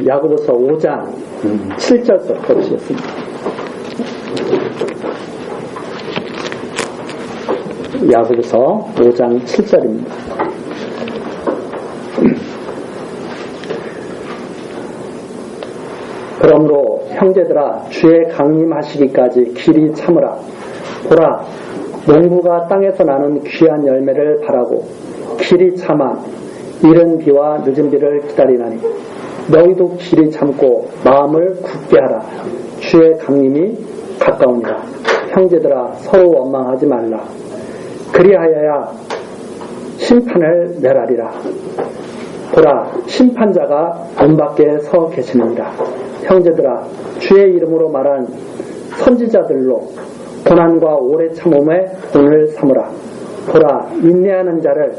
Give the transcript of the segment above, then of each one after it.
야고보서 5장 7절부터 보시겠습니다. 야고보서 5장 7절입니다. 그러므로 형제들아 주의 강림하시기까지 길이 참으라. 보라, 농부가 땅에서 나는 귀한 열매를 바라고 길이 참아 이른 비와 늦은 비를 기다리나니 너희도 길이 참고 마음을 굳게 하라. 주의 강림이 가까우니라. 형제들아 서로 원망하지 말라. 그리하여야 심판을 멸하리라. 보라, 심판자가 문 밖에 서 계시느니라. 형제들아 주의 이름으로 말한 선지자들로 고난과 오래 참음의 본을 삼으라. 보라, 인내하는 자를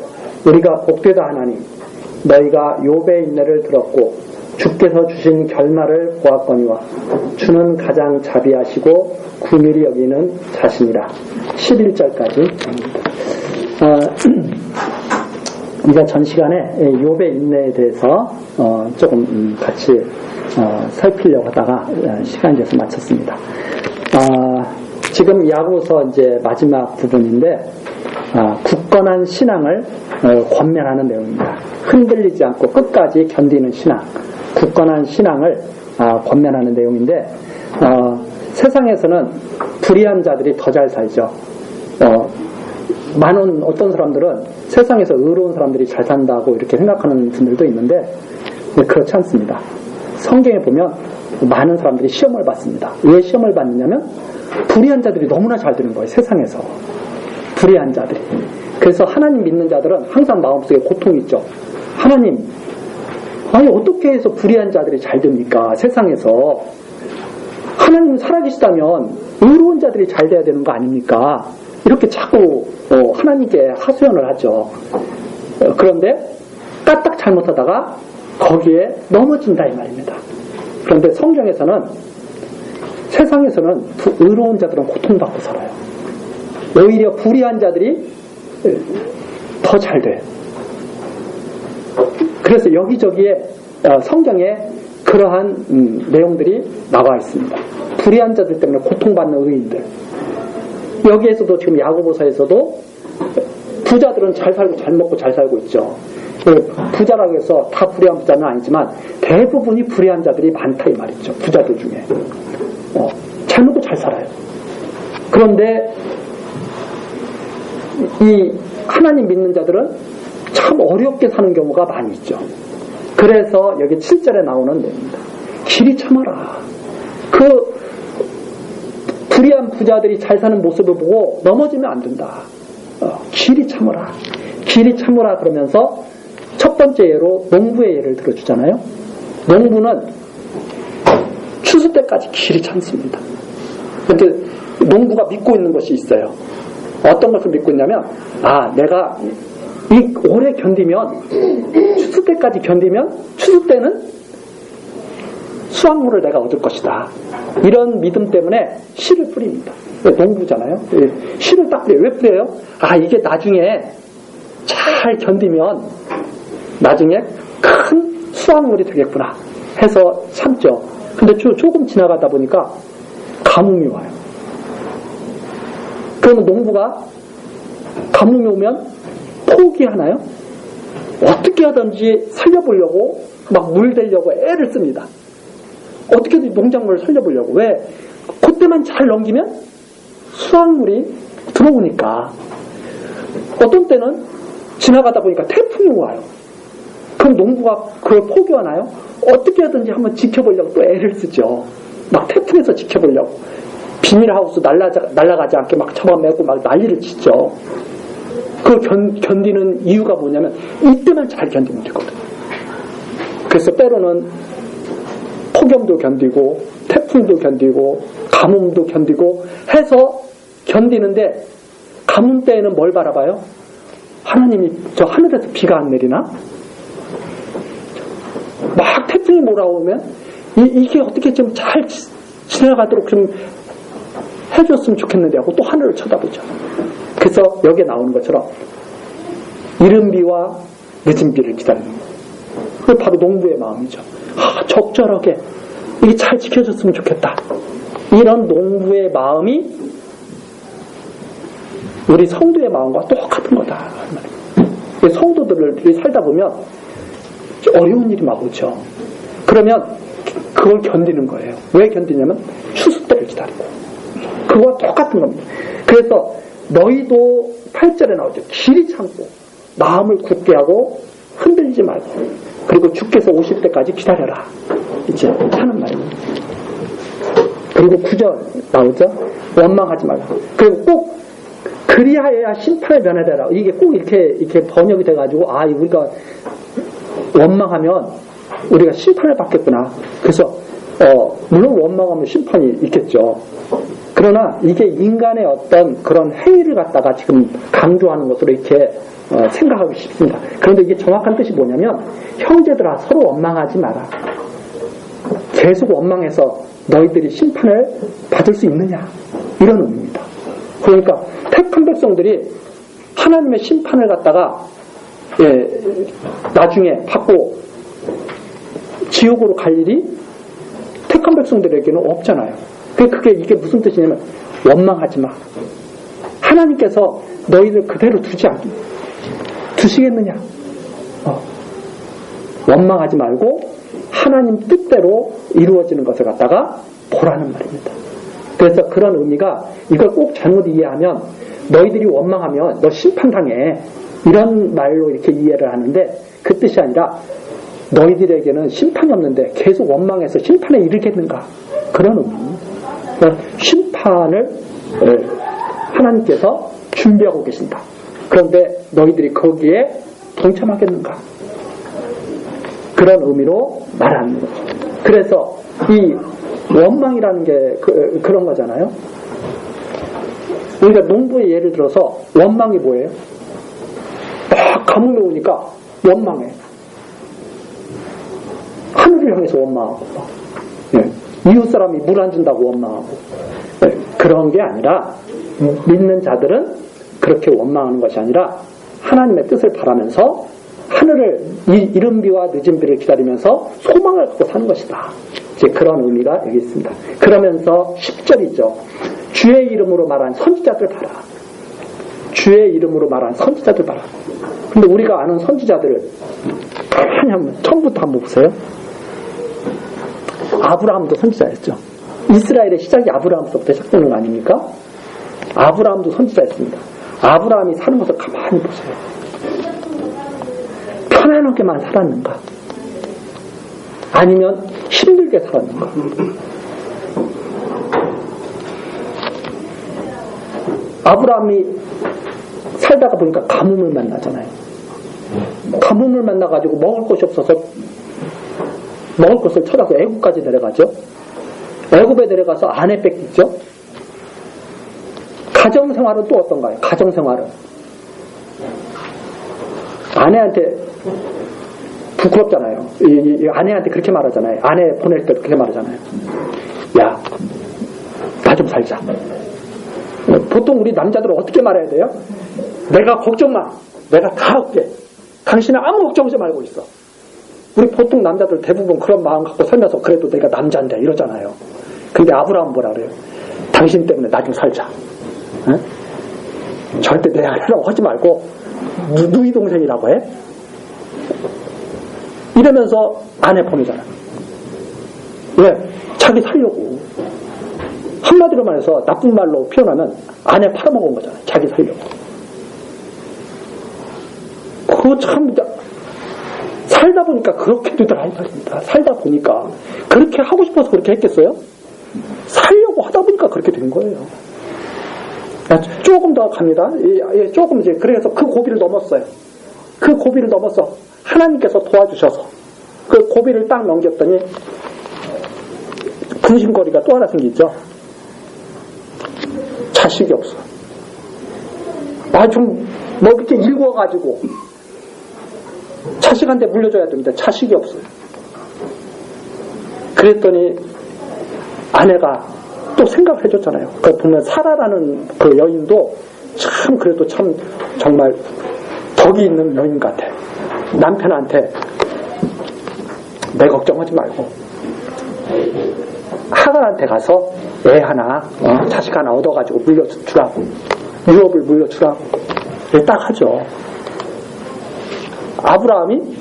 우리가 복되다 하나니 너희가 욥의 인내를 들었고 주께서 주신 결말을 보았거니와 주는 가장 자비하시고 긍휼히 여기는 자신이라. 11절까지. 우리가 전 시간에 욥의 인내에 대해서 조금 같이 살피려고 하다가 시간이 돼서 마쳤습니다. 지금 야고보서 이제 마지막 부분인데 굳건한 신앙을 권면하는 내용입니다. 흔들리지 않고 끝까지 견디는 신앙, 굳건한 신앙을 권면하는 내용인데 세상에서는 불의한 자들이 더 잘 살죠. 많은 어떤 사람들은 세상에서 의로운 사람들이 잘 산다고 이렇게 생각하는 분들도 있는데 그렇지 않습니다. 성경에 보면 많은 사람들이 시험을 받습니다. 왜 시험을 받느냐면 불의한 자들이 너무나 잘 되는 거예요. 세상에서 불의한 자들이. 그래서 하나님 믿는 자들은 항상 마음속에 고통이 있죠. 하나님, 아니 어떻게 해서 불의한 자들이 잘 됩니까? 세상에서 하나님 살아계시다면 의로운 자들이 잘 돼야 되는 거 아닙니까? 이렇게 자꾸 하나님께 하소연을 하죠. 그런데 까딱 잘못하다가 거기에 넘어진다 이 말입니다. 그런데 성경에서는 세상에서는 의로운 자들은 고통받고 살아요. 오히려 불의한 자들이 더 잘 돼요. 그래서 여기저기에 성경에 그러한 내용들이 나와 있습니다. 불의한 자들 때문에 고통받는 의인들. 여기에서도 지금 야고보서에서도 부자들은 잘 살고 잘 먹고 잘 살고 있죠. 부자라고 해서 다 불의한 부자는 아니지만 대부분이 불의한 자들이 많다 이 말이죠. 부자들 중에 잘 먹고 잘 살아요. 그런데 이 하나님 믿는 자들은 참 어렵게 사는 경우가 많이 있죠. 그래서 여기 7절에 나오는 내용입니다. 길이 참아라. 그 불의한 부자들이 잘 사는 모습을 보고 넘어지면 안 된다. 길이 참으라. 길이 참으라 그러면서 첫 번째 예로 농부의 예를 들어주잖아요. 농부는 추수 때까지 길이 참습니다. 그런데 농부가 믿고 있는 것이 있어요. 어떤 것을 믿고 있냐면 내가 이 오래 견디면 추수 때까지 견디면 추수 때는 수확물을 내가 얻을 것이다. 이런 믿음 때문에 씨를 뿌립니다. 농부잖아요. 씨를 딱 뿌려요. 왜 뿌려요? 이게 나중에 잘 견디면 나중에 큰 수확물이 되겠구나 해서 참죠. 근데 조금 지나가다 보니까 가뭄이 와요. 그러면 농부가 가뭄이 오면 포기하나요? 어떻게 하든지 살려보려고 막 물대려고 애를 씁니다. 어떻게든 농작물을 살려보려고. 왜? 그때만 잘 넘기면 수확물이 들어오니까. 어떤 때는 지나가다 보니까 태풍이 와요. 그럼 농부가 그걸 포기하나요? 어떻게 하든지 한번 지켜보려고 또 애를 쓰죠. 막 태풍에서 지켜보려고. 비닐하우스 날아가지 않게 막 잡아매고 막 난리를 치죠. 그걸 견디는 이유가 뭐냐면 이때만 잘 견디면 되거든요. 그래서 때로는 폭염도 견디고 태풍도 견디고 가뭄도 견디고 해서 견디는데 가뭄 때에는 뭘 바라봐요? 하나님이 저 하늘에서 비가 안 내리나? 막 태풍이 몰아오면 이게 어떻게 좀 잘 지나가도록 좀 해줬으면 좋겠는데 하고 또 하늘을 쳐다보죠. 그래서 여기에 나오는 것처럼 이른 비와 늦은 비를 기다립니다. 그게 바로 농부의 마음이죠. 적절하게 이게 잘 지켜졌으면 좋겠다. 이런 농부의 마음이 우리 성도의 마음과 똑같은 거다. 성도들이 살다 보면 어려운 일이 막 오죠. 그러면 그걸 견디는 거예요. 왜 견디냐면 추수 때를 기다리고. 그거와 똑같은 겁니다. 그래서 너희도 8절에 나오죠. 길이 참고 마음을 굳게 하고 흔들리지 말고 그리고 주께서 오실 때까지 기다려라. 이제 하는 말입니다. 그리고 9절 나오죠. 원망하지 말라. 그리고 꼭 그리하여야 심판을 면하되라. 이게 꼭 이렇게 번역이 돼가지고 우리가 원망하면 우리가 심판을 받겠구나. 그래서 물론 원망하면 심판이 있겠죠. 그러나 이게 인간의 어떤 그런 행위를 갖다가 지금 강조하는 것으로 이렇게 생각하기 쉽습니다. 그런데 이게 정확한 뜻이 뭐냐면 형제들아 서로 원망하지 마라. 계속 원망해서 너희들이 심판을 받을 수 있느냐 이런 의미입니다. 그러니까 택한 백성들이 하나님의 심판을 갖다가 나중에 받고 지옥으로 갈 일이 택한 백성들에게는 없잖아요. 이게 무슨 뜻이냐면 원망하지 마. 하나님께서 너희들 그대로 두시겠느냐? 원망하지 말고 하나님 뜻대로 이루어지는 것을 갖다가 보라는 말입니다. 그래서 그런 의미가 이걸 꼭 잘못 이해하면 너희들이 원망하면 너 심판당해 이런 말로 이렇게 이해를 하는데 그 뜻이 아니라 너희들에게는 심판이 없는데 계속 원망해서 심판에 이르겠는가 그런 의미입니다. 심판을 하나님께서 준비하고 계신다. 그런데 너희들이 거기에 동참하겠는가 그런 의미로 말하는 거죠. 그래서 이 원망이라는 게 그런 거잖아요. 우리가 농부의 예를 들어서 원망이 뭐예요? 막 가뭄이 오니까 원망해. 하늘을 향해서 원망하고 이웃 사람이 물 안 준다고 원망하고 그런 게 아니라 믿는 자들은 그렇게 원망하는 것이 아니라 하나님의 뜻을 바라면서 하늘을 이른 비와 늦은 비를 기다리면서 소망을 갖고 사는 것이다. 이제 그런 의미가 여기 있습니다. 그러면서 10절이죠. 주의 이름으로 말한 선지자들 봐라. 주의 이름으로 말한 선지자들 봐라. 근데 우리가 아는 선지자들을 가만히 한번 처음부터 한번 보세요. 아브라함도 선지자였죠. 이스라엘의 시작이 아브라함부터 시작되는 거 아닙니까? 아브라함도 선지자였습니다. 아브라함이 사는 것을 가만히 보세요. 편안하게만 살았는가? 아니면 힘들게 살았는가? 아브라함이 살다가 보니까 가뭄을 만나잖아요. 가뭄을 만나가지고 먹을 것이 없어서 먹을 것을 찾아서 애굽까지 내려가죠. 애굽에 내려가서 아내 뺏기죠. 가정생활은 또 어떤가요? 가정생활은 아내한테 부끄럽잖아요. 이 아내한테 그렇게 말하잖아요. 아내 보낼 때 그렇게 말하잖아요. 야, 나 좀 살자. 보통 우리 남자들은 어떻게 말해야 돼요? 내가 걱정 마. 내가 다 할게. 당신은 아무 걱정하지 말고 있어. 우리 보통 남자들 대부분 그런 마음 갖고 살면서 그래도 내가 남자인데 이러잖아요. 근데 아브라함은 뭐라 그래요? 당신 때문에 나 좀 살자. 응? 절대 내 아내라고 하지 말고 누이 동생이라고 해? 이러면서 아내 보내잖아. 왜? 자기 살려고. 한마디로 말해서 나쁜 말로 표현하면 아내 팔아먹은 거잖아. 자기 살려고. 그거 참 살다 보니까 그렇게 되더라 이 말입니다. 살다 보니까 그렇게 하고 싶어서 그렇게 했겠어요? 살려고 하다 보니까 그렇게 된 거예요. 조금 더 갑니다. 조금 이제 그래서 그 고비를 넘었어요. 그 고비를 넘어서 하나님께서 도와주셔서 그 고비를 딱 넘겼더니 근심거리가 또 하나 생기죠. 자식이 없어. 좀 뭐 이렇게 읽어가지고 자식한테 물려줘야 됩니다. 자식이 없어요. 그랬더니 아내가 또 생각을 해줬잖아요. 그 보면 사라라는 그 여인도 참 그래도 참 정말 덕이 있는 여인 같아. 남편한테 내 걱정하지 말고 하갈한테 가서 애 하나, 자식 하나 얻어가지고 물려주라고, 유업을 물려주라고 딱 하죠. 아브라함이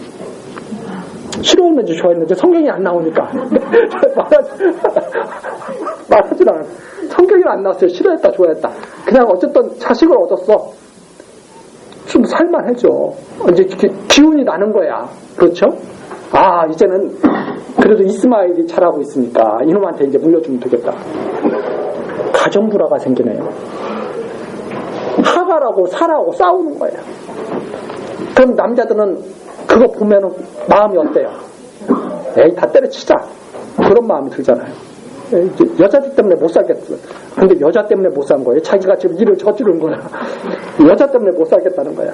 싫어했는지 좋아했는지 성경이 안 나오니까 말하진 않아요. 성경이 안 나왔어요. 싫어했다 좋아했다. 그냥 어쨌든 자식을 얻었어. 좀 살만해져. 이제 기운이 나는 거야. 그렇죠? 아, 이제는 그래도 이스마엘이 잘하고 있으니까 이놈한테 이제 물려주면 되겠다. 가정불화가 생기네요. 하갈하고 사라하고 싸우는 거예요. 그럼 남자들은 그거 보면은 마음이 어때요? 에이, 다 때려치자. 그런 마음이 들잖아요. 여자들 때문에 못 살겠어. 근데 여자 때문에 못 산 거예요. 자기가 지금 일을 저지른 거야. 여자 때문에 못 살겠다는 거야.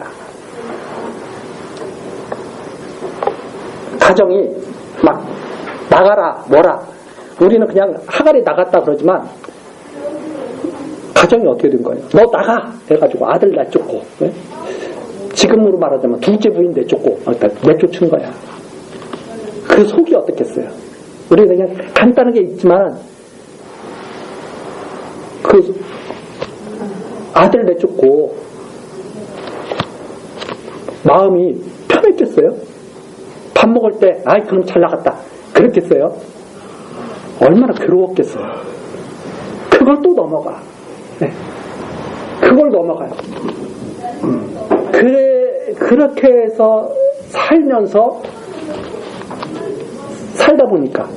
가정이 막 나가라 뭐라. 우리는 그냥 하갈이 나갔다 그러지만 가정이 어떻게 된 거예요? 너 나가 해가지고 아들 내쫓고, 네? 지금으로 말하자면 둘째 부인 내쫓고 내쫓은 거야. 그 속이 어떻겠어요? 우리 그냥 간단하게 있지만 그 아들 내쫓고 마음이 편했겠어요? 밥 먹을 때 아이 그럼 잘 나갔다 그랬겠어요? 얼마나 괴로웠겠어요? 그걸 또 넘어가. 네. 그걸 넘어가요. 그렇게 해서 살다 보니까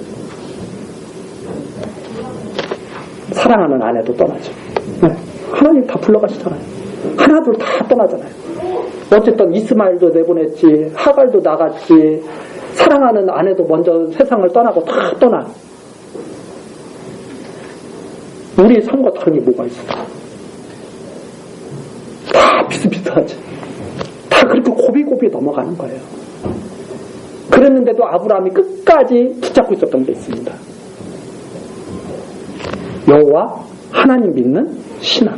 사랑하는 아내도 떠나죠. 네. 하나님 다 불러가시잖아요. 하나둘 다 떠나잖아요. 어쨌든 이스마엘도 내보냈지, 하갈도 나갔지, 사랑하는 아내도 먼저 세상을 떠나고 다 떠나. 우리의 삶과 다른 게 뭐가 있어? 다 비슷비슷하지. 다 그렇게 고비고비 넘어가는 거예요. 그랬는데도 아브라함이 끝까지 붙잡고 있었던 게 있습니다. 여호와 하나님 믿는 신앙.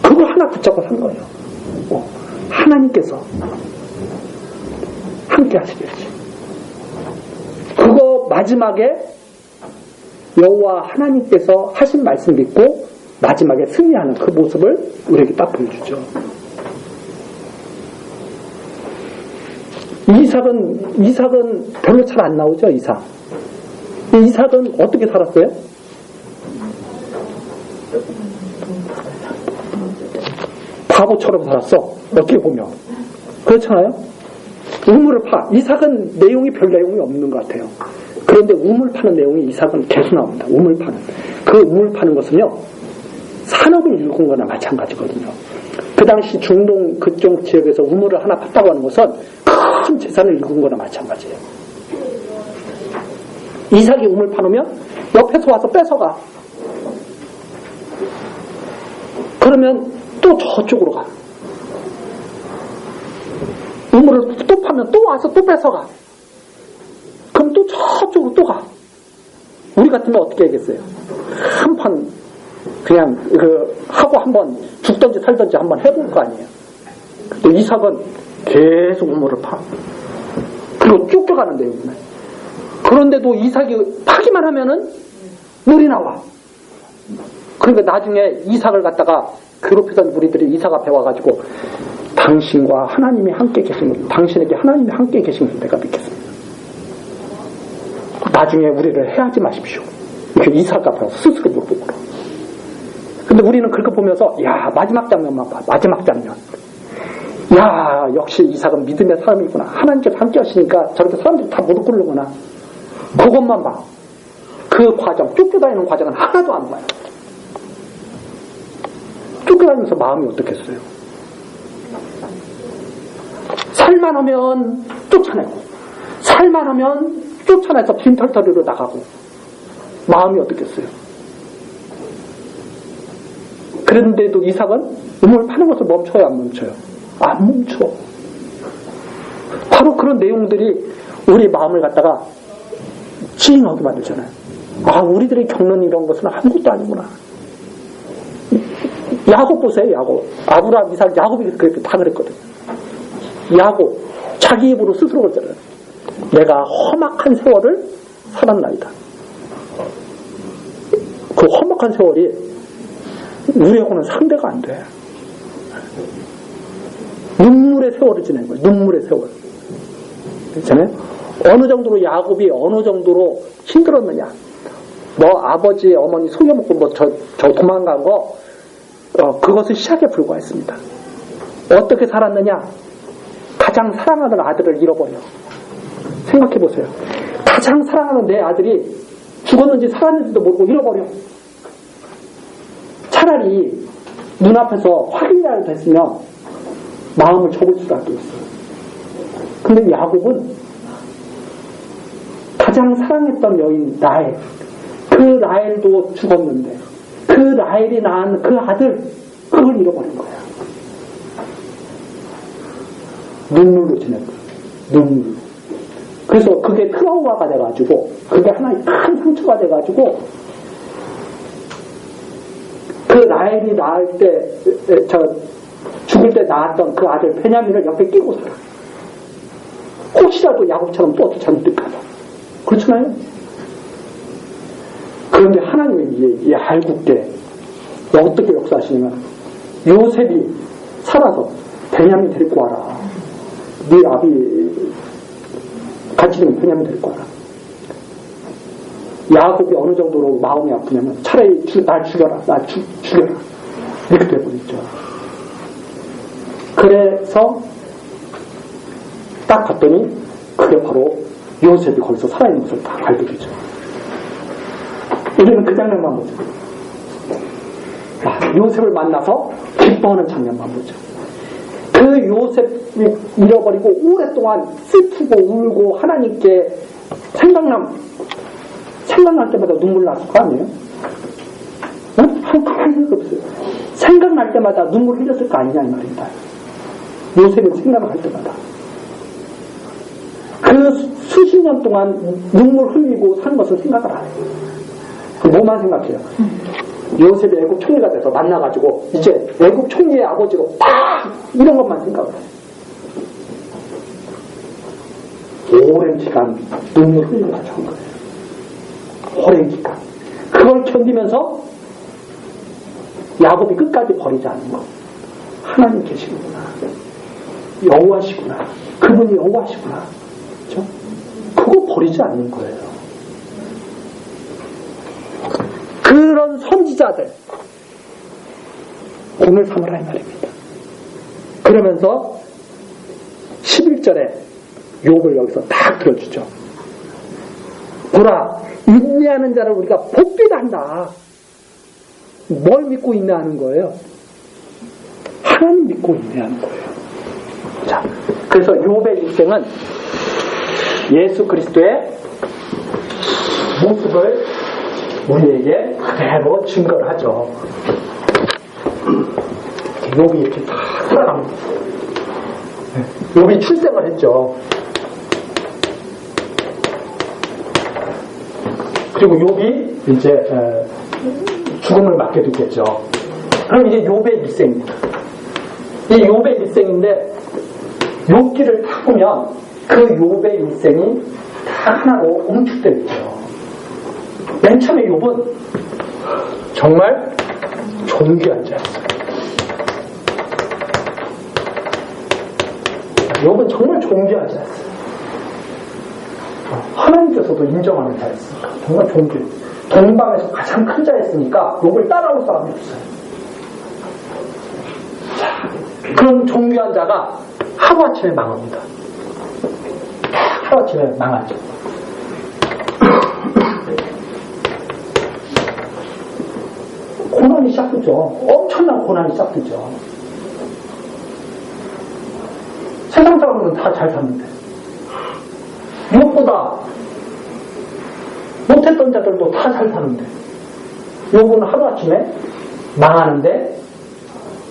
그거 하나 붙잡고 산 거예요. 하나님께서 함께 하시겠지. 그거 마지막에 여호와 하나님께서 하신 말씀 믿고 마지막에 승리하는 그 모습을 우리에게 딱 보여주죠. 이삭은 별로 잘 안 나오죠. 이삭은 어떻게 살았어요? 바보처럼 살았어. 어떻게 보면 그렇잖아요. 우물을 파. 이삭은 내용이 별 내용이 없는 것 같아요. 그런데 우물 파는 내용이 이삭은 계속 나옵니다. 우물 파는. 그 우물 파는 것은요, 산업을 일군 거나 마찬가지거든요. 그 당시 중동 그쪽 지역에서 우물을 하나 팠다고 하는 것은 큰 재산을 일군 거나 마찬가지예요. 이삭이 우물 파놓으면 옆에서 와서 뺏어가. 그러면 또 저쪽으로 가. 우물을 또 파면 또 와서 또 뺏어가. 그럼 또 저쪽으로 또 가. 우리 같으면 어떻게 하겠어요? 한 판 그냥 하고 한번 죽든지 살든지 한번 해볼 거 아니에요. 근데 이삭은 계속 우물을 파. 그리고 쫓겨가는데요. 그런데도 이삭이 파기만 하면은 물이 나와. 그러니까 나중에 이삭을 갖다가 괴롭히던 무리들이 이삭 앞에 와가지고 당신과 하나님이 함께 계신, 당신에게 하나님이 함께 계신 줄 내가 믿겠습니다. 나중에 우리를 해하지 마십시오. 이렇게 이삭 앞에 와서 스스로 물어보고. 근데 우리는 그렇게 보면서 야, 마지막 장면만 봐. 마지막 장면. 야, 역시 이삭은 믿음의 사람이구나. 하나님께서 함께 하시니까 저렇게 사람들이 다 무릎 꿇는구나. 그것만 봐. 그 과정, 쫓겨다니는 과정은 하나도 안 봐요. 쫓겨다니면서 마음이 어떻겠어요? 살만하면 쫓아내고, 살만하면 쫓아내서 빈털터리로 나가고, 마음이 어떻겠어요? 그런데도 이삭은 우물 파는 것을 멈춰요, 안 멈춰요? 안 멈춰. 바로 그런 내용들이 우리 마음을 갖다가 찡하게 만들잖아요. 아, 우리들이 겪는 이런 것은 아무것도 아니구나. 야곱 보세요, 야곱. 아브라함, 이삭, 야곱이 그렇게 다 그랬거든요. 야곱, 자기 입으로 스스로 그러잖아요. 내가 험악한 세월을 살았나이다. 그 험악한 세월이 우리하고는 상대가 안 돼. 눈물의 세월을 지낸 거예요. 눈물의 세월. 그렇잖아요? 어느 정도로 야곱이 어느 정도로 힘들었느냐. 뭐 아버지 어머니 속여먹고 뭐 저 도망간 거 그것은 시작에 불과했습니다. 어떻게 살았느냐. 가장 사랑하는 아들을 잃어버려. 생각해 보세요. 가장 사랑하는 내 아들이 죽었는지 살았는지도 모르고 잃어버려. 차라리 눈앞에서 확인이라도 됐으면 마음을 접을 수라도 있어요. 근데 야곱은 가장 사랑했던 여인 라헬, 그 라헬도 죽었는데 그 라헬이 낳은 그 아들, 그걸 잃어버린 거야. 눈물로 지낸 거야. 눈물로. 그래서 그게 트라우마가 돼가지고, 그게 하나의 큰 상처가 돼가지고, 그 라헬이 낳을 때, 죽을 때 낳았던 그 아들 베냐민을 옆에 끼고 살아. 혹시라도 야곱처럼 또 어떻게 잘못될까봐. 그렇잖아요? 그런데 하나님이 이 알국게 어떻게 역사하시냐면, 요셉이 살아서 베냐민 데리고 와라. 네 아비 같이 좀 베냐민 데리고 와라. 야곱이 어느 정도로 마음이 아프냐면 차라리 날 죽여라. 죽여라. 이렇게 되어버렸죠. 그래서 딱 봤더니 그게 바로 요셉이 거기서 살아있는 것을 다 알게 되죠. 우리는 그 장면만 보죠. 요셉을 만나서 기뻐하는 장면만 보죠. 그 요셉이 잃어버리고 오랫동안 슬프고 울고 하나님께 생각날 때마다 눈물 났을 거 아니에요? 응? 가만히 생각해보세요. 생각날 때마다 눈물 흘렸을 거 아니냐 이 말입니다. 요셉은 생각을 할 때마다. 그 수십 년 동안 눈물 흘리고 산 것은 생각을 안 해요. 뭐만 생각해요? 요셉이 애국 총리가 돼서 만나가지고 이제 애국 총리의 아버지로 딱 이런 것만 생각을 해요. 오랜 기간 눈물 흘리면서 한 거예요. 오랜 기간. 그걸 견디면서 야곱이 끝까지 버리지 않는 거. 하나님 계시구나. 여호와시구나. 그분이 여호와시구나. 그렇죠? 그거 버리지 않는 거예요. 그런 선지자들 오늘 삼으라 이 말입니다. 그러면서 11절에 욥을 여기서 딱 들어주죠. 보라, 인내하는 자를 우리가 복되다 한다. 뭘 믿고 인내하는 거예요? 하나님 믿고 인내하는 거예요. 자, 그래서 욥의 일생은 예수 그리스도의 모습을 우리에게 그대로 증거를 하죠. 욥이 이렇게 다 살아갑니다. 욥이 출생을 했죠. 그리고 욥이 이제 죽음을 맞게 됐겠죠. 그럼 이제 욥의 일생입니다. 이 욥의 일생인데 욥기를 딱 보면 그 욥의 일생이 다 하나로 응축되어 있죠. 맨 처음에 욥은 정말 존귀한 자였어요. 욥은 정말 존귀한 자였어요. 하나님께서도 인정하는 자였어요. 정말 존귀. 동방에서 가장 큰 자였으니까 욥을 따라올 사람이 없어요. 자, 그런 존귀한 자가 하루아침에 망합니다. 하루아침에 망하죠. 고난이 시작되죠. 엄청난 고난이 시작되죠. 세상 사람들은 다 잘 사는데 무엇보다 못했던 자들도 다 잘 사는데 욥은 하루아침에 망하는데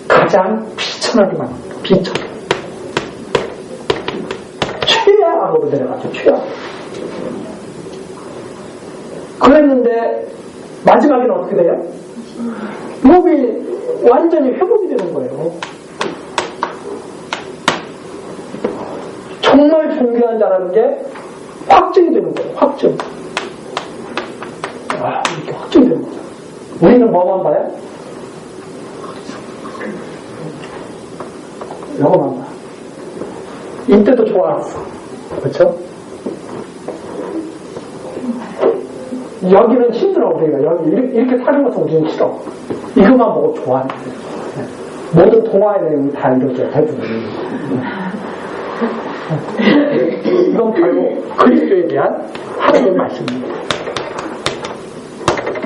가장 비천하게 망합니다. 비천하게. 최악으로 내려가죠. 최악. 그랬는데 마지막에는 어떻게 돼요? 욥이 완전히 회복이 되는 거예요. 정말 존귀한 자라는 게 확증이 되는 거예요. 확증. 이렇게 확증이 되는 거죠. 우리는 뭐만 봐요? 이거만 봐. 이때도 좋았어. 그렇죠? 여기는 힘들어. 우리가 여기 이렇게 사는 것은 우리는 싫어. 이것만 보고 좋아하는 거예요. 모든 동화의 내용이 다 이렇게 대부분. 이건 바로 그리스도에 대한 하나님의 말씀입니다.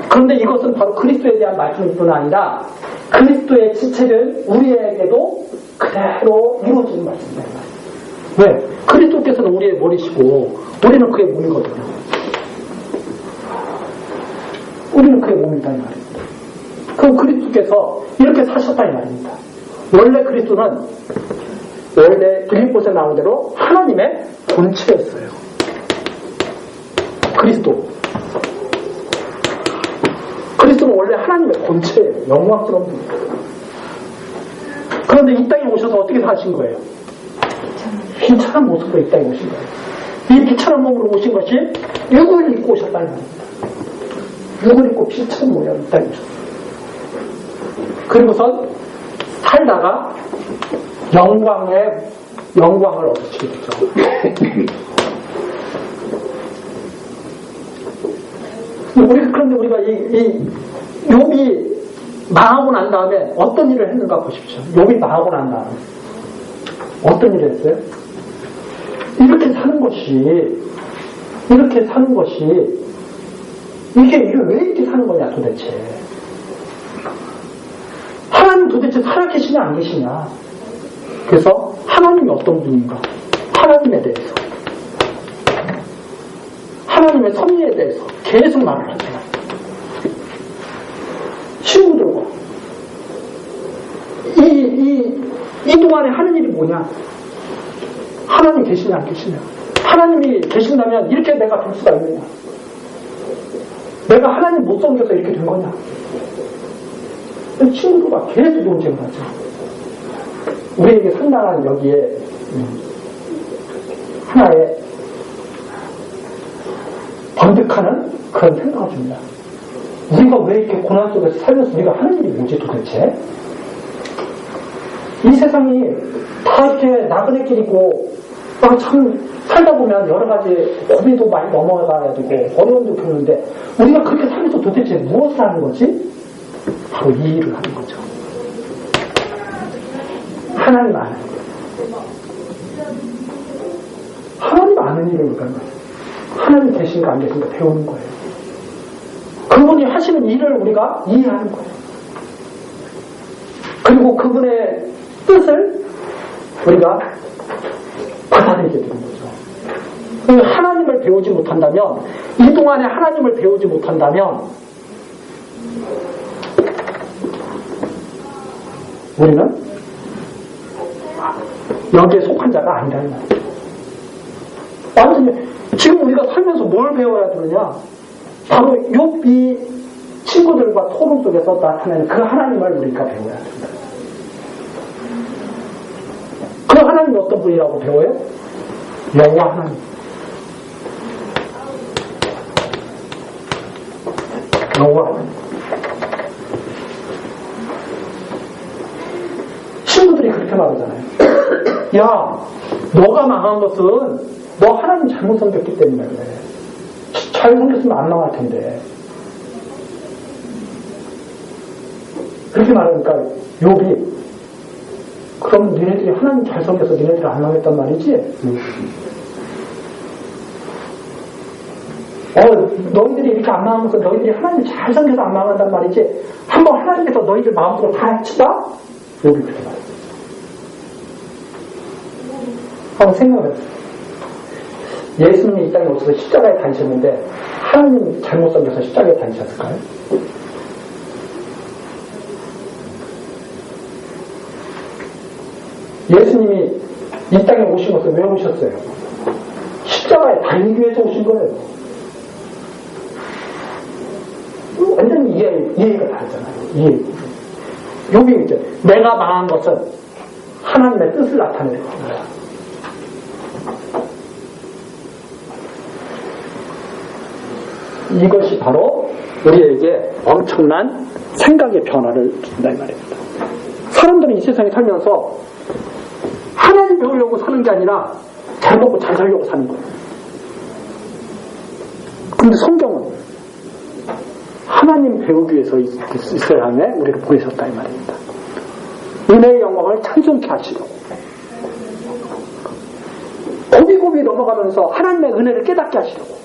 그런데 이것은 바로 그리스도에 대한 말씀일 뿐 아니라 그리스도의 지체를 우리에게도 그대로 이루어지는 말씀입니다. 왜? 그리스도께서는 우리의 머리시고 우리는 그의 몸이거든요. 우리는 그의 몸이다 이 말입니다. 그럼 그리스도께서 이렇게 사셨다 이 말입니다. 원래 그리스도는 원래 빌립보서에 나온 대로 하나님의 본체였어요. 그리스도는 원래 하나님의 본체예요. 영광스러운 분이에요. 그런데 이 땅에 오셔서 어떻게 사신 거예요? 비천한 모습으로 이 땅에 오신 거예요. 이 비천한 몸으로 오신 것이 육을 입고 오셨다는 말입니다. 육을 입고 비천한 모양 이 땅에 오셨어요. 그리고선 살다가 영광을 얻으시게 됐죠. 그런데 우리가 이 욥이 망하고 난 다음에 어떤 일을 했는가 보십시오. 욥이 망하고 난 다음에 어떤 일을 했어요? 이렇게 사는 것이 이게 왜 이렇게 사는 거냐 도대체. 하나님 도대체 살아계시냐 안 계시냐. 그래서 하나님이 어떤 분인가, 하나님에 대해서, 하나님의 섭리에 대해서 계속 말을 하잖아요. 친구들과 이 동안에 하는 일이 뭐냐? 하나님 계시냐 안 계시냐? 하나님이 계신다면 이렇게 내가 될 수가 있느냐? 내가 하나님 못 섬겨서 이렇게 된 거냐? 친구들과 계속 논쟁을 하죠. 우리에게 상당한 여기에 하나의 번득하는 그런 생각을 줍니다. 우리가 왜 이렇게 고난 속에서 살면서 우리가 하는 일이 뭐지 도대체? 이 세상이 다 이렇게 나그네 길이고 참 살다 보면 여러 가지 고민도 많이 넘어가야 되고 어려움도 겪는데 우리가 그렇게 살면서 도대체 무엇을 하는 거지? 바로 이 일을 하는 거죠. 하나님 아는 하나님 아는 일을 우리가 하는 거예요. 하나님 계신가 안 계신가 배우는 거예요. 그분이 하시는 일을 우리가 이해하는 거예요. 그리고 그분의 뜻을 우리가 받아들이게 되는 거죠. 하나님을 배우지 못한다면, 이 동안에 하나님을 배우지 못한다면 우리는 여기에 속한 자가 아니라는 말이에요. 완전히 지금 우리가 살면서 뭘 배워야 되느냐? 바로 욥이 친구들과 토론 속에서 나타내는 그 하나님을 우리가 배워야 된다. 그 하나님이 어떤 분이라고 배워요? 여호와 하나님. 여호와 하나님. 친구들이 그렇게 말하잖아요. 야, 너가 망한 것은 너 하나님 잘못 섬겼기 때문에 그래. 잘 섬겼으면 안 망할 텐데. 그렇게 말하니까 욥이 그럼 니네들이 하나님 잘 섬겨서 니네들이 안 망했단 말이지? 너희들이 이렇게 안 망하면서 너희들이 하나님 잘 섬겨서 안 망한단 말이지? 한번 하나님께서 너희들 마음속으로 다 해치다? 욥이 그렇게 말해요. 한번 생각해보세요. 예수님이 이 땅에 오셔서 십자가에 다니셨는데 하나님 잘못 섬겨서 십자가에 다니셨을까요? 예수님이 이 땅에 오신 것은 왜 오셨어요? 십자가에 달리기 위해서 오신 거예요. 완전히 이해가 다르잖아요. 여기 이제 내가 망한 것은 하나님의 뜻을 나타내는 겁니다. 이것이 바로 우리에게 엄청난 생각의 변화를 준다 이 말입니다. 사람들은 이 세상에 살면서 하나님 배우려고 사는 게 아니라 잘 먹고 잘 살려고 사는 거예요. 그런데 성경은 하나님 배우기 위해서 있어야 하네 우리를 보내셨다 이 말입니다. 은혜의 영광을 찬송케 하시려고 고비고비 넘어가면서 하나님의 은혜를 깨닫게 하시려고.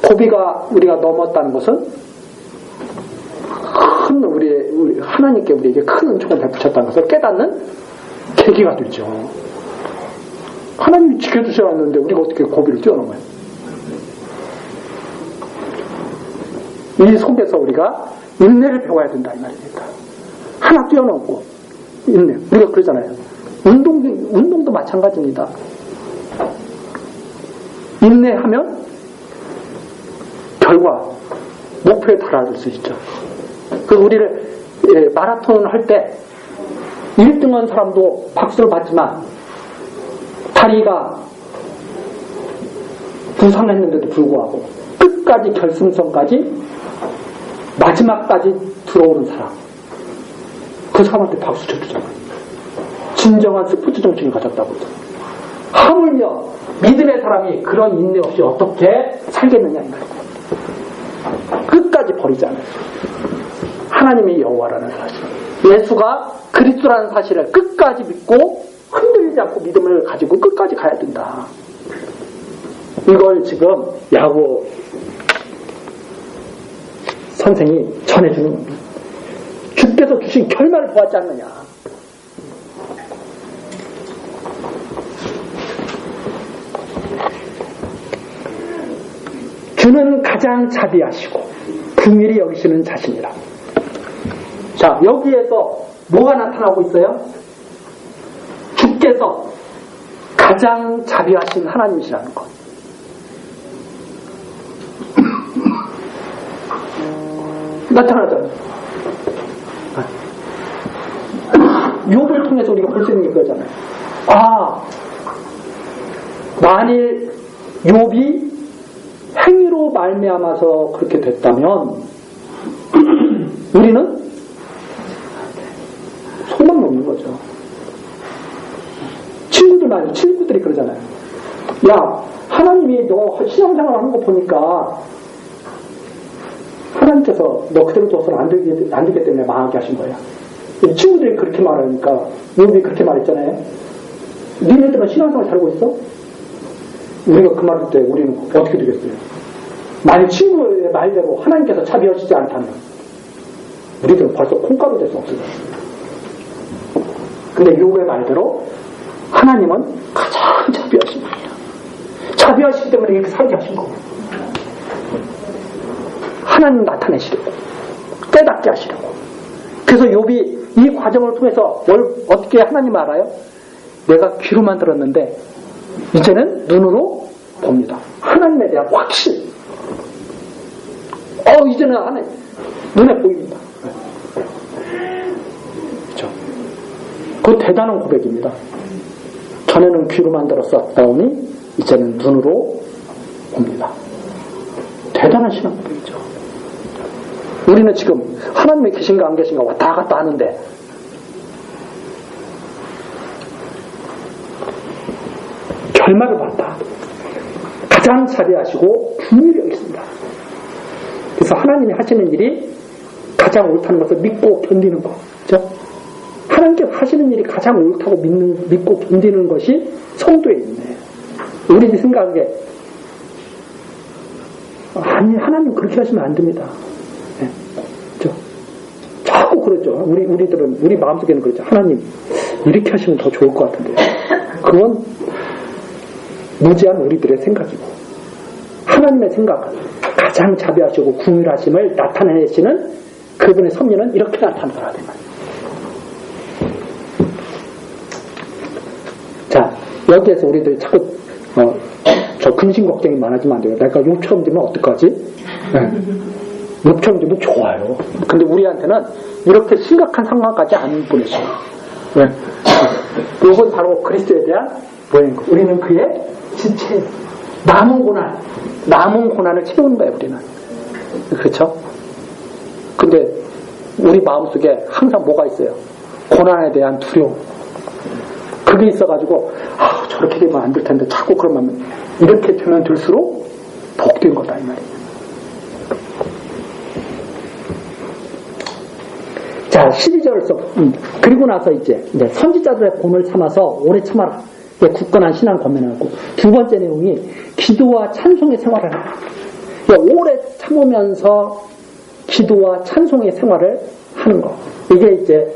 고비가 우리가 넘었다는 것은 큰 우리 하나님께 우리에게 큰 은총을 베푸셨다는 것을 깨닫는 계기가 되죠. 하나님이 지켜주셔야 하는데 우리가 어떻게 고비를 뛰어넘어요? 이 속에서 우리가 인내를 배워야 된다 이 말입니다. 하나 뛰어넘고 인내. 우리가 그러잖아요. 운동도 마찬가지입니다. 인내하면 결과 목표에 달할 수 있죠. 그 우리를 마라톤 할 때 1등한 사람도 박수를 받지만 다리가 부상했는데도 불구하고 끝까지 결승선까지 마지막까지 들어오는 사람, 그 사람한테 박수 쳐주잖아요. 진정한 스포츠 정신을 가졌다고. 하물며 믿음의 사람이 그런 인내 없이 어떻게 살겠느냐 이 말이에요. 끝까지 버리지 않아요. 하나님이 여호와라는 사실, 예수가 그리스도라는 사실을 끝까지 믿고 흔들리지 않고 믿음을 가지고 끝까지 가야 된다. 이걸 지금 야고 선생이 전해주는 겁니다. 주께서 주신 결말을 보았지 않느냐. 주는 가장 자비하시고 긍휼히 여기시는 자신이라. 자, 여기에서 뭐가 나타나고 있어요? 주께서 가장 자비하신 하나님이시라는 것. 나타나잖아요. 욥을 통해서 우리가 볼 수 있는 게 그거잖아요. 아, 만일 욥이 행위로 말미암아서 그렇게 됐다면 우리는 소망이 없는 거죠. 친구들이 그러잖아요. 야, 하나님이 너 신앙생활 하는 거 보니까 하나님께서 너 그대로 둬서는 안 되기 때문에 망하게 하신 거야. 친구들이 그렇게 말하니까 욥이 그렇게 말했잖아요. 니네들은 신앙생활 살고 있어? 우리가 그 말할 때 우리는 어떻게 되겠어요? 만약 친구의 말대로 하나님께서 자비하시지 않다면 우리들은 벌써 콩가루 돼서 없어졌어요. 근데 욥의 말대로 하나님은 가장 자비하신 분이야. 자비하시기 때문에 이렇게 살게 하신 거고, 하나님 나타내시려고, 깨닫게 하시려고. 그래서 욥이 이 과정을 통해서 어떻게 하나님 알아요? 내가 귀로만 들었는데 이제는 눈으로 봅니다. 하나님에 대한 확신. 이제는 하나님 눈에 보입니다. 그렇죠? 그 대단한 고백입니다. 전에는 귀로만 들었었다오니 이제는 눈으로 봅니다. 대단한 신앙 고백이죠. 우리는 지금 하나님이 계신가 안 계신가 왔다 갔다 하는데 결말을 봤다. 가장 자비하시고 긍휼히 여기십니다. 그래서 하나님이 하시는 일이 가장 옳다는 것을 믿고 견디는 것. 그렇죠? 하나님께서 하시는 일이 가장 옳다고 믿고 견디는 것이 성도에 있네. 우리 생각에 아니 하나님 그렇게 하시면 안 됩니다. 네. 그렇죠? 자꾸 그러죠. 우리들은 우리 마음속에는 그렇죠. 하나님 이렇게 하시면 더 좋을 것 같은데 그건 무지한 우리들의 생각이고 하나님의 생각은 가장 자비하시고 긍휼하심을 나타내시는 그분의 섭리는 이렇게 나타나더라. 자, 여기에서 우리들이 자꾸 저 근심 걱정이 많아지면 안 돼요. 내가 욥처럼 되면 어떡하지? 네. 욥처럼 되면 좋아요. 근데 우리한테는 이렇게 심각한 상황까지 안 보내셔요. 네. 욥은 바로 그리스도에 대한 뭐예요? 우리는 그의 지체예요. 남은 고난을 채우는 거예요, 우리는. 그렇죠? 근데 우리 마음속에 항상 뭐가 있어요? 고난에 대한 두려움. 그게 있어가지고 저렇게 되면 안 될 텐데 자꾸 그러면 이렇게 되면 될수록 복된 거다 이 말이에요. 자, 12절에서 그리고 나서 이제 선지자들의 본을 삼아서 오래 참아라. 굳건한 신앙 권면하고, 두 번째 내용이 기도와 찬송의 생활을 하라. 오래 참으면서 기도와 찬송의 생활을 하는 거. 이게 이제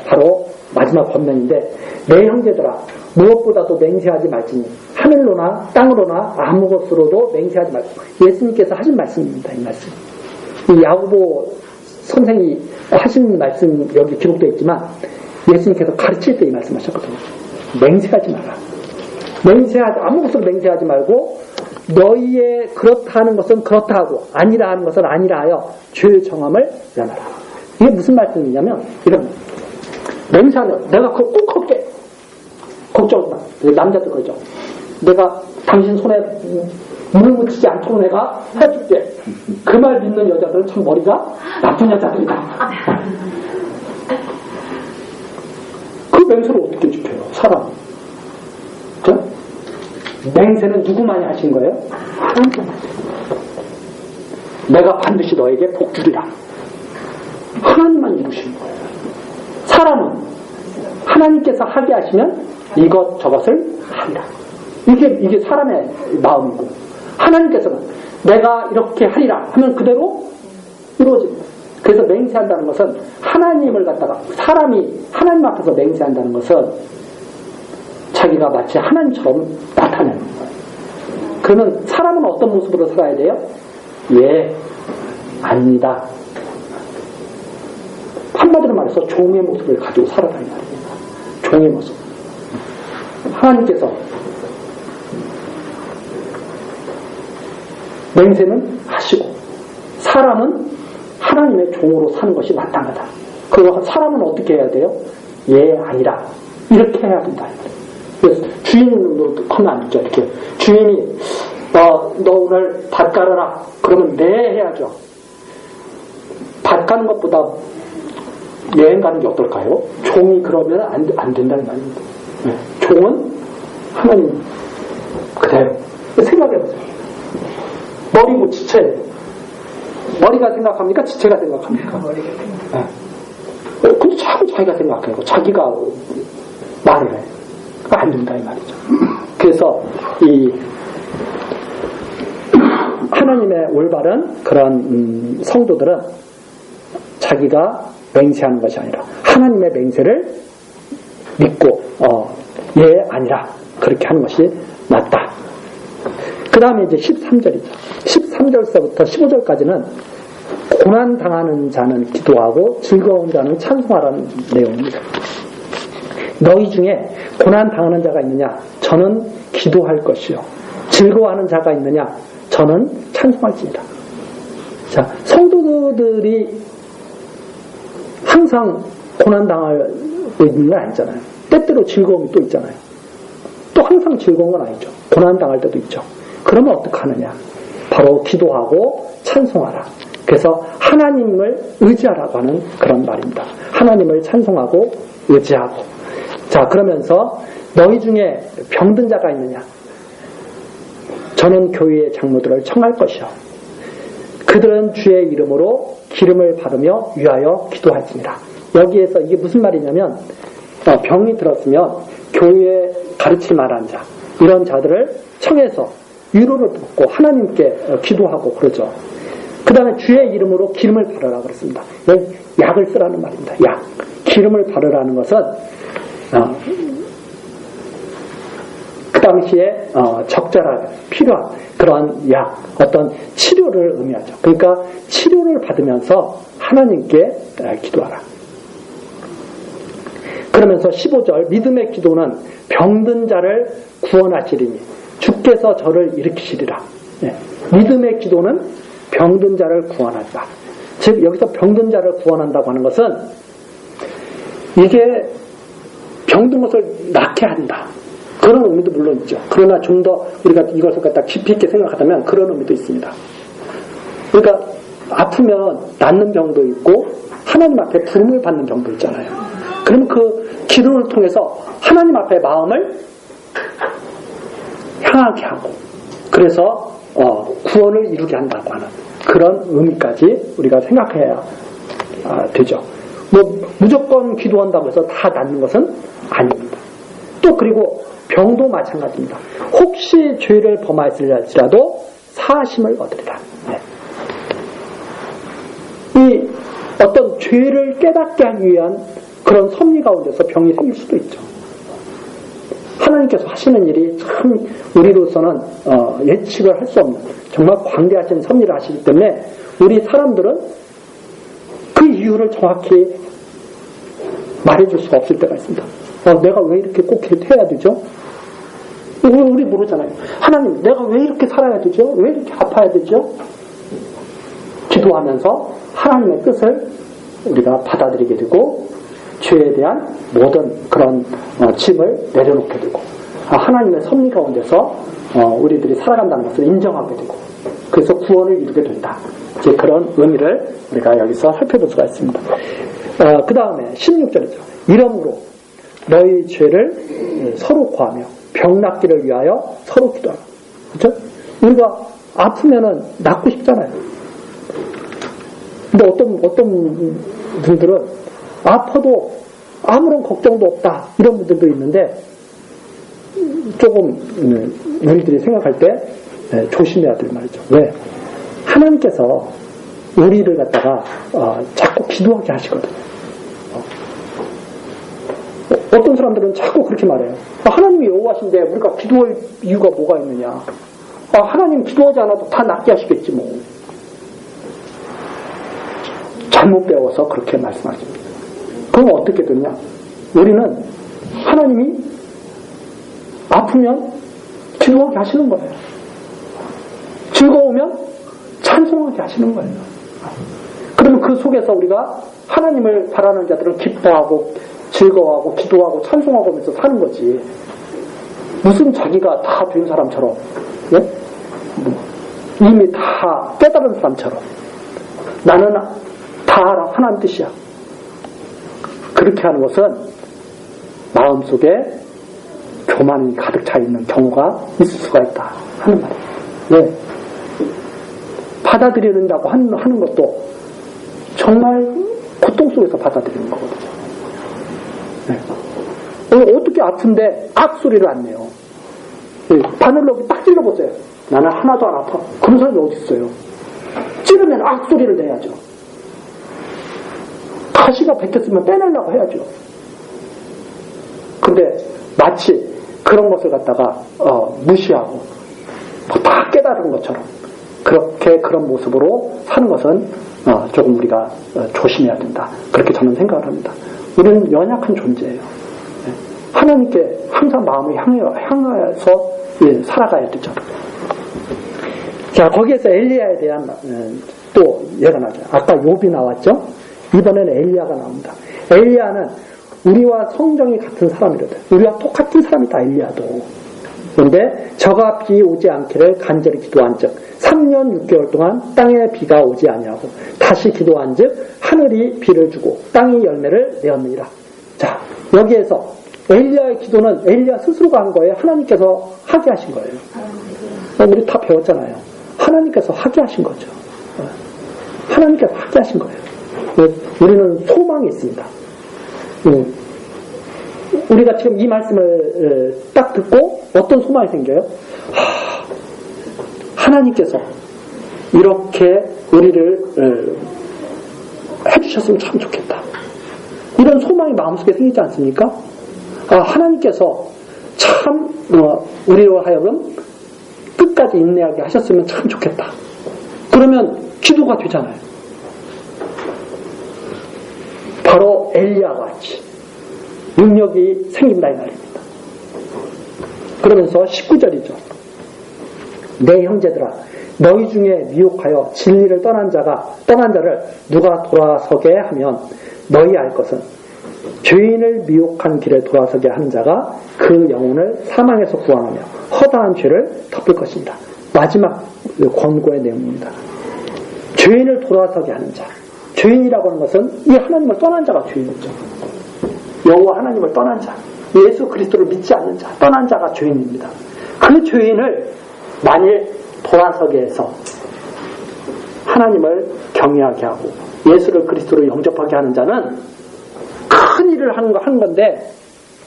바로 마지막 권면인데, 내 형제들아 무엇보다도 맹세하지 말지니 하늘로나 땅으로나 아무것으로도 맹세하지 말고. 예수님께서 하신 말씀입니다. 이 말씀. 이 야고보 선생이 하신 말씀 여기 기록되어 있지만 예수님께서 가르칠 때 이 말씀하셨거든요. 맹세하지 마라. 아무것으로 맹세하지 말고 너희의 그렇다 하는 것은 그렇다 하고 아니라 하는 것은 아니라 하여 죄의 정함을 면하라. 이게 무슨 말씀이냐면 이런 맹세하면 내가 그거 꼭 할게. 걱정하지 마. 남자도 그러죠. 내가 당신 손에 물 묻히지 않도록 내가 해줄게. 그 말 믿는 여자들은 참 머리가 나쁜 여자들이다. 그 맹세를 어떻게 지켜요? 사람. 그렇죠? 맹세는 누구만이 하신 거예요? 하나님께서. 내가 반드시 너에게 복 주리라. 하나님만 이루시는 거예요. 사람은 하나님께서 하게 하시면 이것 저것을 하리라. 이게 사람의 마음이고, 하나님께서는 내가 이렇게 하리라 하면 그대로 이루어집니다. 그래서 맹세한다는 것은 하나님을 갖다가 사람이 하나님 앞에서 맹세한다는 것은 자기가 마치 하나님처럼 나타내는 거예요. 그러면 사람은 어떤 모습으로 살아야 돼요? 예, 아닙니다. 한마디로 말해서 종의 모습을 가지고 살아다니는 거예요. 종의 모습. 하나님께서 맹세는 하시고 사람은 하나님의 종으로 사는 것이 마땅하다. 그리고 사람은 어떻게 해야 돼요? 예, 아니라 이렇게 해야 된다. 그래서 주인으로 하면 안 되죠. 이렇게 주인이 너 오늘 밭 깔아라. 그러면 네 해야죠. 밭 가는 것보다 여행 가는 게 어떨까요? 종이 그러면 안 된다는 말입니다. 네. 종은 하나님 그대로 생각해보세요. 머리고 지체예요. 머리가 생각합니까? 지체가 생각합니까? 머리가 생각합니다. 네. 근데 자꾸 자기가 생각해요. 자기가 말을 해. 안 된다 이 말이죠. 그래서 이 하나님의 올바른 그런 성도들은 자기가 맹세하는 것이 아니라 하나님의 맹세를 믿고 예 아니라 그렇게 하는 것이 맞다. 그 다음에 이제 13절이죠. 13절서부터 15절까지는 고난당하는 자는 기도하고 즐거운 자는 찬송하라는 내용입니다. 너희 중에 고난당하는 자가 있느냐? 저는 기도할 것이요. 즐거워하는 자가 있느냐? 저는 찬송할지니라. 자, 성도들이 항상 고난당하고 있는 건 아니잖아요. 때때로 즐거움이 또 있잖아요. 또 항상 즐거운 건 아니죠. 고난당할 때도 있죠. 그러면 어떡하느냐? 바로 기도하고 찬송하라. 그래서 하나님을 의지하라고 하는 그런 말입니다. 하나님을 찬송하고 의지하고. 자, 그러면서 너희 중에 병든 자가 있느냐? 저는 교회의 장로들을 청할 것이요. 그들은 주의 이름으로 기름을 바르며 위하여 기도할지니라. 여기에서 이게 무슨 말이냐면 병이 들었으면 교회에 가르칠 만한 자 이런 자들을 청해서 위로를 받고 하나님께 기도하고 그러죠. 그 다음에 주의 이름으로 기름을 바르라 그랬습니다. 약을 쓰라는 말입니다. 약. 기름을 바르라는 것은 그 당시에 적절하게 필요한 그런 약, 어떤 치료를 의미하죠. 그러니까 치료를 받으면서 하나님께 기도하라. 그러면서 15절 믿음의 기도는 병든 자를 구원하시리니 주께서 저를 일으키시리라. 믿음의 기도는 병든 자를 구원한다. 즉 여기서 병든 자를 구원한다고 하는 것은 이게 병든 것을 낫게 한다. 그런 의미도 물론 있죠. 그러나 좀 더 우리가 이것을 갖다 깊이 있게 생각하다면 그런 의미도 있습니다. 그러니까 아프면 낫는 병도 있고 하나님 앞에 부름을 받는 병도 있잖아요. 그러면 그 기도를 통해서 하나님 앞에 마음을 향하게 하고 그래서 구원을 이루게 한다고 하는 그런 의미까지 우리가 생각해야 되죠. 뭐 무조건 기도한다고 해서 다 낫는 것은 아닙니다. 또 그리고 병도 마찬가지입니다. 혹시 죄를 범하였을지라도 사하심을 얻으리라. 네. 이 어떤 죄를 깨닫게 하기 위한 그런 섭리 가운데서 병이 생길 수도 있죠. 하나님께서 하시는 일이 참 우리로서는 예측을 할 수 없는 정말 광대하신 섭리를 하시기 때문에 우리 사람들은 그 이유를 정확히 말해줄 수가 없을 때가 있습니다. 내가 왜 이렇게 꼭 해야 되죠? 우리 모르잖아요. 하나님, 내가 왜 이렇게 살아야 되죠? 왜 이렇게 아파야 되죠? 기도하면서 하나님의 뜻을 우리가 받아들이게 되고 죄에 대한 모든 그런 짐을 내려놓게 되고 하나님의 섭리 가운데서 우리들이 살아간다는 것을 인정하게 되고 그래서 구원을 이루게 된다. 이제 그런 의미를 우리가 여기서 살펴볼 수가 있습니다. 그 다음에 16절이죠. 이러므로 너희 죄를 서로 구하며 병 낫기를 위하여 서로 기도하라. 그렇죠? 우리가 아프면은 낫고 싶잖아요. 근데 어떤 분들은 아파도 아무런 걱정도 없다 이런 분들도 있는데 조금 우리들이 생각할 때 조심해야 될 말이죠. 왜? 하나님께서 우리를 갖다가 자꾸 기도하게 하시거든요. 어떤 사람들은 자꾸 그렇게 말해요. 하나님이 여호와신데 우리가 기도할 이유가 뭐가 있느냐. 하나님 기도하지 않아도 다 낫게 하시겠지 뭐. 잘못 배워서 그렇게 말씀하십니다. 그럼 어떻게 되냐? 우리는 하나님이 아프면 기도하게 하시는 거예요. 즐거우면 찬송하게 하시는 거예요. 그러면 그 속에서 우리가 하나님을 바라는 자들은 기뻐하고 즐거워하고 기도하고 찬송하고 하면서 사는 거지. 무슨 자기가 다 된 사람처럼, 예? 이미 다 깨달은 사람처럼 나는 다 알아. 하나님 뜻이야. 그렇게 하는 것은 마음속에 교만이 가득 차 있는 경우가 있을 수가 있다 하는 말이에요. 왜? 받아들여낸다고 하는 것도 정말 고통 속에서 받아들이는 거거든요. 네. 어떻게 아픈데 악소리를 안 내요. 바늘로 딱 찔러보세요. 나는 하나도 안 아파. 그런 사람이 어디 있어요? 찌르면 악소리를 내야죠. 가시가 베꼈으면 빼내려고 해야죠. 근데 마치 그런 것을 갖다가 무시하고 다 깨달은 것처럼 그렇게 그런 모습으로 사는 것은 조금 우리가 조심해야 된다. 그렇게 저는 생각을 합니다. 우리는 연약한 존재예요. 하나님께 항상 마음을 향해서 살아가야 되죠. 자, 거기에서 엘리야에 대한 또 예가 나죠. 아까 욥이 나왔죠. 이번에는 엘리야가 나옵니다. 엘리야는 우리와 성정이 같은 사람이거든. 우리와 똑같은 사람이다, 엘리야도. 그런데 저가 비 오지 않기를 간절히 기도한즉 3년 6개월 동안 땅에 비가 오지 아니하고 다시 기도한즉 하늘이 비를 주고 땅이 열매를 내었느니라. 자, 여기에서 엘리야의 기도는 엘리야 스스로가 한 거예요. 하나님께서 하게 하신 거예요. 우리 다 배웠잖아요. 하나님께서 하게 하신 거죠. 하나님께서 하게 하신 거예요. 우리는 소망이 있습니다. 우리가 지금 이 말씀을 딱 듣고 어떤 소망이 생겨요? 하나님께서 이렇게 우리를 해주셨으면 참 좋겠다. 이런 소망이 마음속에 생기지 않습니까? 하나님께서 참 우리로 하여금 끝까지 인내하게 하셨으면 참 좋겠다. 그러면 기도가 되잖아요. 바로 엘리야와 같이 능력이 생긴다 이 말입니다. 그러면서 19절이죠. 내 형제들아 너희 중에 미혹하여 진리를 떠난 자를 누가 돌아서게 하면 너희 알 것은 죄인을 미혹한 길에 돌아서게 하는 자가 그 영혼을 사망에서 구원하며 허다한 죄를 덮을 것입니다. 마지막 권고의 내용입니다. 죄인을 돌아서게 하는 자. 죄인이라고 하는 것은 이 하나님을 떠난 자가 죄인이죠. 여호와 하나님을 떠난 자, 예수 그리스도를 믿지 않는 자, 떠난 자가 죄인입니다. 그 죄인을 만일 돌아서게 해서 하나님을 경외하게 하고 예수를 그리스도로 영접하게 하는 자는 큰 일을 하는 건데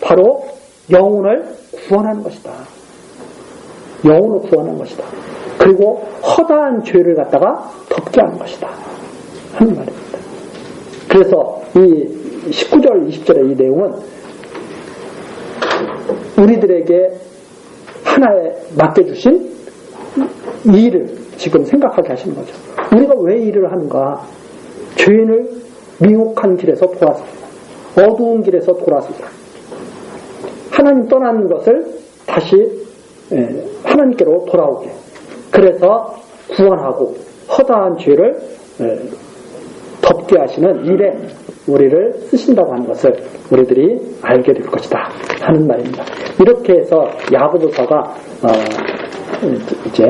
바로 영혼을 구원하는 것이다. 영혼을 구원하는 것이다. 그리고 허다한 죄를 갖다가 덮게 하는 것이다 하는 말입니다. 그래서 이 19절 20절의 이 내용은 우리들에게 하나에 맡겨주신 이 일을 지금 생각하게 하시는 거죠. 우리가 왜 일을 하는가? 죄인을 미혹한 길에서 돌아서고 어두운 길에서 돌아서고 하나님 떠난 것을 다시 하나님께로 돌아오게, 그래서 구원하고 허다한 죄를 덮게 하시는 일에 우리를 쓰신다고 하는 것을 우리들이 알게 될 것이다 하는 말입니다. 이렇게 해서 야고보서가 이제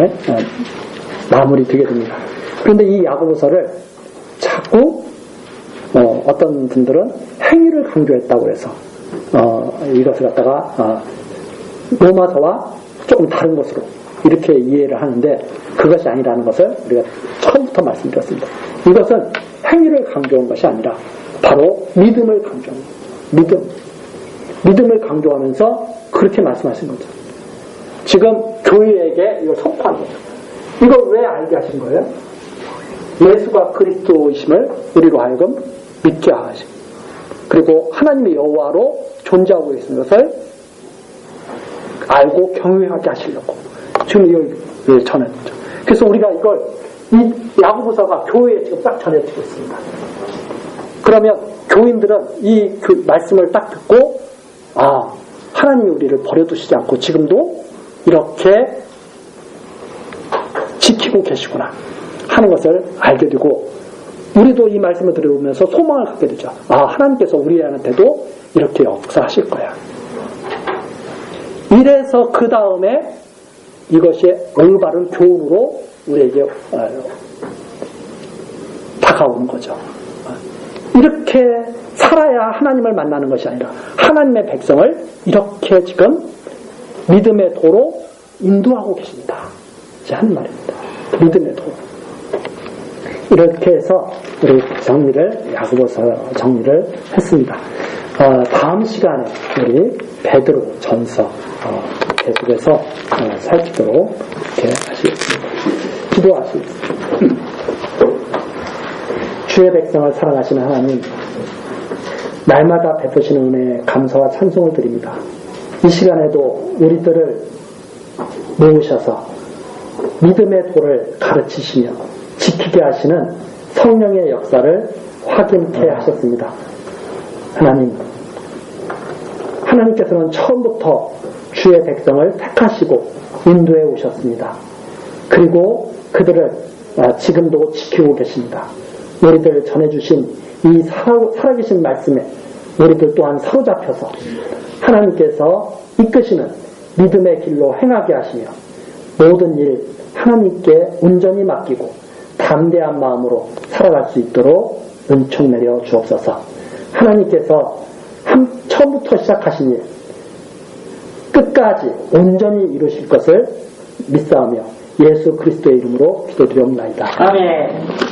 마무리되게 됩니다. 그런데 이 야고보서를 자꾸 어떤 분들은 행위를 강조했다고 해서 이것을 갖다가 로마서와 조금 다른 것으로 이렇게 이해를 하는데 그것이 아니라는 것을 우리가 처음부터 말씀드렸습니다. 이것은 행위를 강조한 것이 아니라 바로 믿음을 강조한 거예요. 믿음을 강조하면서 그렇게 말씀하신 거죠. 지금 교회에게 이걸 선포한 거죠. 이걸 왜 알게 하신 거예요? 예수가 그리스도이심을 우리로 하여금 믿게 하시고, 그리고 하나님의 여호와로 존재하고 계신 것을 알고 경외하게 하시려고 지금 이걸 전했죠. 그래서 우리가 이 야고보서가 교회에 지금 딱 전해지고 있습니다. 그러면 교인들은 이 말씀을 딱 듣고 하나님이 우리를 버려두시지 않고 지금도 이렇게 지키고 계시구나 하는 것을 알게 되고, 우리도 이 말씀을 들어보면서 소망을 갖게 되죠. 하나님께서 우리한테도 이렇게 역사하실 거야. 이래서 그 다음에 이것이 올바른 교훈으로 우리에게 다가오는 거죠. 이렇게 살아야 하나님을 만나는 것이 아니라 하나님의 백성을 이렇게 지금 믿음의 도로 인도하고 계십니다. 하는 말입니다. 믿음의 도로. 이렇게 해서 우리 야고보서 정리를 했습니다. 다음 시간에 우리 베드로 전서 계속해서 살피도록 이렇게 하시겠습니다. 기도하시겠습니다. 주의 백성을 사랑하시는 하나님, 날마다 베푸시는 은혜에 감사와 찬송을 드립니다. 이 시간에도 우리들을 모으셔서 믿음의 도를 가르치시며 지키게 하시는 성령의 역사를 확인케 하셨습니다. 하나님께서는 처음부터 주의 백성을 택하시고 인도해 오셨습니다. 그리고 그들을 지금도 지키고 계십니다. 우리들 전해주신 이 살아계신 말씀에 우리들 또한 사로잡혀서 하나님께서 이끄시는 믿음의 길로 행하게 하시며 모든 일 하나님께 온전히 맡기고 담대한 마음으로 살아갈 수 있도록 은총 내려 주옵소서. 하나님께서 처음부터 시작하신 일 끝까지 온전히 이루실 것을 믿사오며 예수 그리스도의 이름으로 기도드리옵나이다. 아멘.